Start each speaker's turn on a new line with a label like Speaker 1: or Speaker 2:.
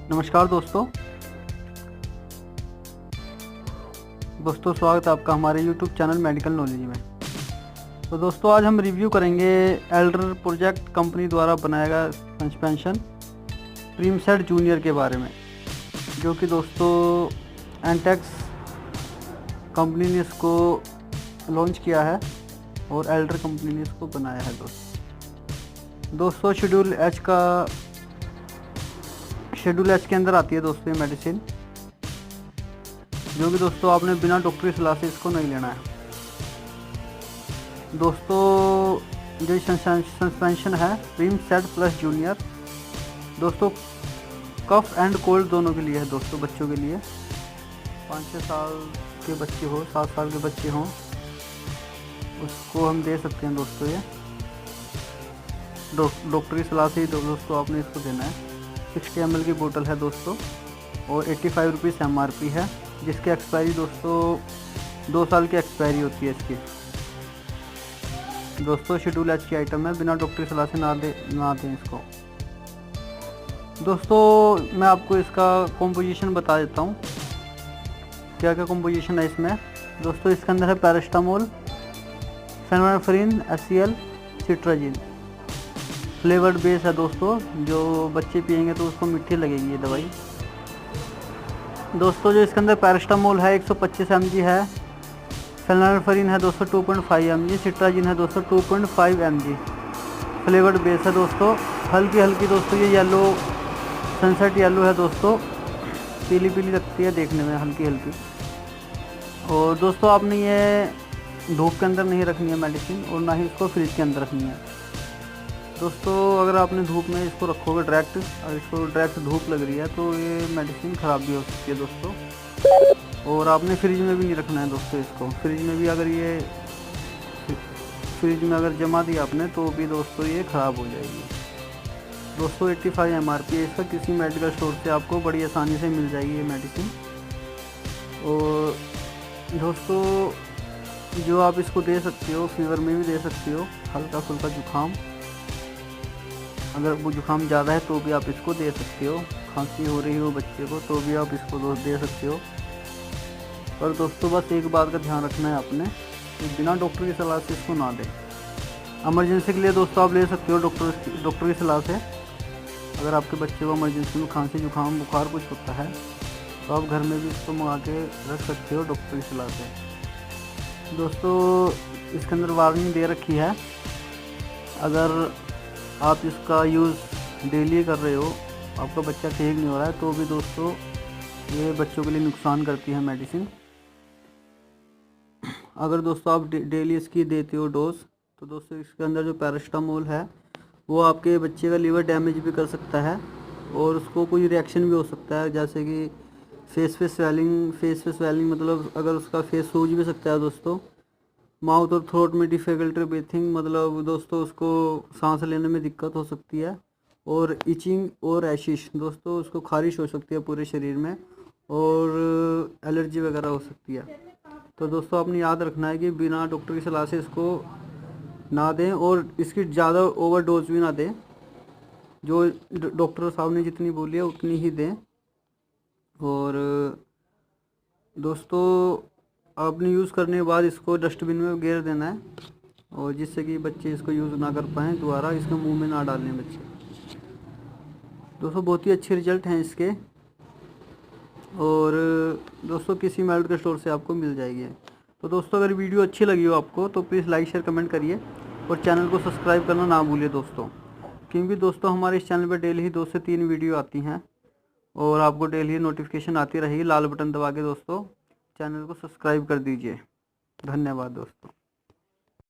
Speaker 1: नमस्कार दोस्तों स्वागत है आपका हमारे YouTube चैनल मेडिकल नॉलेज में। तो दोस्तों आज हम रिव्यू करेंगे एल्डर प्रोजेक्ट कंपनी द्वारा बनाया गया सस्पेंशन प्रीमसेट जूनियर के बारे में, जो कि दोस्तों एंटेक्स कंपनी ने इसको लॉन्च किया है और एल्डर कंपनी ने इसको बनाया है। दोस्तों शेड्यूल एच के अंदर आती है दोस्तों ये मेडिसिन, जो कि दोस्तों आपने बिना डॉक्टरी सलाह से इसको नहीं लेना है। दोस्तों जो सस्पेंशन है प्रीमसेट प्लस जूनियर, दोस्तों कफ एंड कोल्ड दोनों के लिए है दोस्तों। बच्चों के लिए 5-6 साल के बच्चे हो, 7 साल के बच्चे हों, उसको हम दे सकते हैं दोस्तों। ये डॉक्टरी सलाह से ही दोस्तों आपने इसको देना है। 60 ml की बोतल है दोस्तों और 85 रुपीज़ MRP है, जिसकी एक्सपायरी दोस्तों 2 साल की एक्सपायरी होती है इसकी। दोस्तों शेड्यूल एच की आइटम है, बिना डॉक्टरी सलाह से ना दें इसको। दोस्तों मैं आपको इसका कॉम्पोजिशन बता देता हूँ, क्या क्या कॉम्पोजिशन है इसमें। दोस्तों इसके अंदर है paracetamol, phenylephrine, HCl, cetirizine. Flavoured base है दोस्तों, जो बच्चे पिएंगे तो उसको मीठी लगेगी ये दवाई। दोस्तों जो इसके अंदर पैरास्टामोल है 125 mg है, फेनोफेरिन है दोस्तों 2.5 mg, सिट्राजिन है दोस्तों 2.5 mg। फ्लेवर्ड बेस है दोस्तों, हल्की दोस्तों ये येलो सनसेट येलो है दोस्तों, पीली लगती है देखने में, हल्की। और दोस्तों आपने ये धूप के अंदर नहीं रखनी है मेडिसिन, और ना ही इसको फ्रिज के अंदर रखनी है दोस्तों। अगर आपने धूप में इसको रखोगे डायरेक्ट, अगर इसको डायरेक्ट धूप लग रही है तो ये मेडिसिन ख़राब भी हो सकती है दोस्तों। और आपने फ्रिज में भी नहीं रखना है दोस्तों इसको। फ्रिज में भी अगर जमा दिया आपने तो भी दोस्तों ये ख़राब हो जाएगी दोस्तों। 85 MRP है इसका, किसी मेडिकल स्टोर से आपको बड़ी आसानी से मिल जाएगी ये मेडिसिन। और दोस्तों जो आप इसको दे सकते हो, फीवर में भी दे सकते हो, हल्का फुल्का जुकाम, अगर वो जुकाम ज़्यादा है तो भी आप इसको दे सकते हो। खांसी हो रही हो बच्चे को तो भी आप इसको दे सकते हो। पर दोस्तों बस एक बात का ध्यान रखना है आपने कि बिना डॉक्टर की सलाह से इसको ना दें। इमरजेंसी के लिए दोस्तों आप ले सकते हो डॉक्टर की सलाह से। अगर आपके बच्चे को इमरजेंसी में खांसी जुकाम बुखार कुछ होता है तो आप घर में भी इसको मंगा के रख सकते हो डॉक्टर की सलाह से। दोस्तों इसके अंदर वार्निंग दे रखी है, अगर आप इसका यूज़ डेली कर रहे हो, आपका बच्चा ठीक नहीं हो रहा है तो भी दोस्तों ये बच्चों के लिए नुकसान करती है मेडिसिन। अगर दोस्तों आप डेली इसकी देते हो डोज, तो दोस्तों इसके अंदर जो पैरास्टामोल है वो आपके बच्चे का लीवर डैमेज भी कर सकता है और उसको कोई रिएक्शन भी हो सकता है, जैसे कि फेस पे स्वेलिंग मतलब अगर उसका फेस सूज भी सकता है दोस्तों। माउथ और थ्रोट में डिफ़िकल्टी ब्रीथिंग, मतलब दोस्तों उसको सांस लेने में दिक्कत हो सकती है। और इचिंग और रैशिश, दोस्तों उसको खारिश हो सकती है पूरे शरीर में, और एलर्जी वगैरह हो सकती है। तो दोस्तों आपने याद रखना है कि बिना डॉक्टर की सलाह से इसको ना दें, और इसकी ज़्यादा ओवरडोज भी ना दें। जो डॉक्टर साहब ने जितनी बोली है उतनी ही दें। और दोस्तों आपने यूज़ करने के बाद इसको डस्टबिन में गिर देना है, और जिससे कि बच्चे इसको यूज़ ना कर पाएँ, दोबारा इसके मुंह में ना डालें बच्चे। दोस्तों बहुत ही अच्छे रिजल्ट हैं इसके, और दोस्तों किसी मेडिकल स्टोर से आपको मिल जाएगी। तो दोस्तों अगर वीडियो अच्छी लगी हो आपको तो प्लीज़ लाइक शेयर कमेंट करिए, और चैनल को सब्सक्राइब करना ना भूलिए दोस्तों, क्योंकि दोस्तों हमारे इस चैनल पर डेली ही 2 से 3 वीडियो आती हैं, और आपको डेली नोटिफिकेशन आती रहेगी। लाल बटन दबा के दोस्तों चैनल को सब्सक्राइब कर दीजिए। धन्यवाद दोस्तों।